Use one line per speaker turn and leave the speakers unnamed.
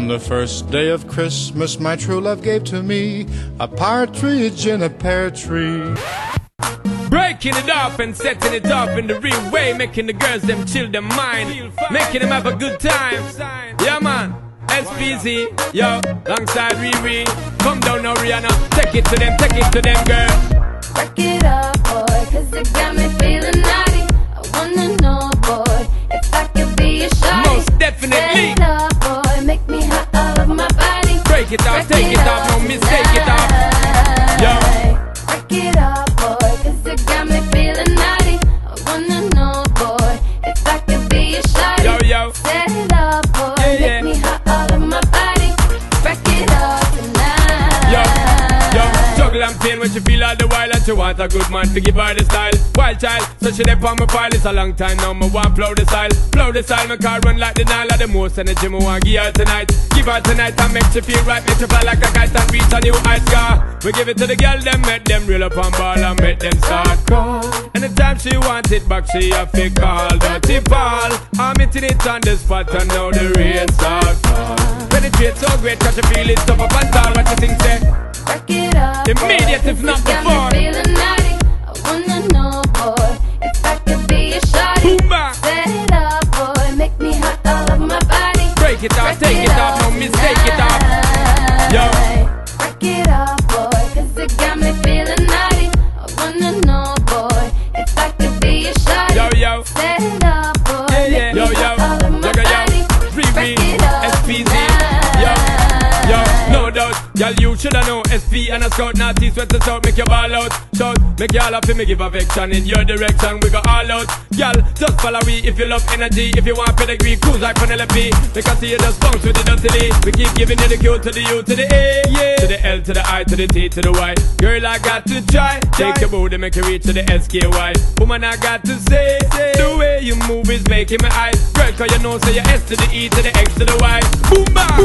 On the first day of Christmas, my true love gave to me a partridge in a pear tree.
Breaking it up and setting it up in the real way, making the girls them chill their mind, making them have a good time. Yeah man, SPZ, yo, alongside Riri. Come down now Rihanna, take it to them girl.
Break it up boy, cause it got me feeling naughty. I wanna know boy, if I could be a shawty.
Most definitely.
Set it up boy, make me hot all over my body.
Break it off, take it off, no mistake it off. Yo.
Break it up boy, cause it got me feeling naughty. I wanna know boy, if I could be a shawty.
Yo, yo.
Set it up boy, make me hot all over my body. Break it up tonight.
Yo, juggle and pain when she feel all the while, and she want a good man to give her the style. Wild child, so she dey on my pile. It's a long time now, me want flow the style. Flow the style, my car run like the Nile. Of the most energy me want give her tonight. Give her tonight and make she feel right. Make she fly like a kite and reach a new high scar. We give it to the girl, them make them reel up on ball and make them start call. Anytime she want it back, she a fake call. Dirty ball, I'm hitting it on the spot and now the rain start fall. Penetrate so great, cause she feel it tough up and tall. What you think say?
Break it up
immediate
boy,
if not
got
before.
me feeling naughty. I wanna know boy, if I could be a shawty.
Boomba.
Set it up boy, make me hot all over my body.
Break it off, take it off, no mistake it off. Yo.
Break it up boy, cause it got me feeling naughty. I wanna know boy, if I could be a shawty.
Yo, yo.
Set it up boy,
Yeah,
make me
yo, yo.
hot all over my body.
Free
Break it up
SPZ.
tonight.
Yo, no doubt. Y'all, you shoulda know SP and a scout, not east, west, and south. Make your ball out, shout, make y'all happy, me give affection in your direction. We go all out, y'all. Just follow we if you love energy. If you want pedigree, cruise like Penelope. Because see you just bounce with the dirty D. We keep giving you the Q to the U to the A, yeah. To the L to the I to the T to the Y. Girl, I got to try. Take your booty, make you reach to the SKY. Woman, I got to say, the way you move is making my eyes. Girl, cause you know, say your S to the E to the X to the Y. Boom, bang.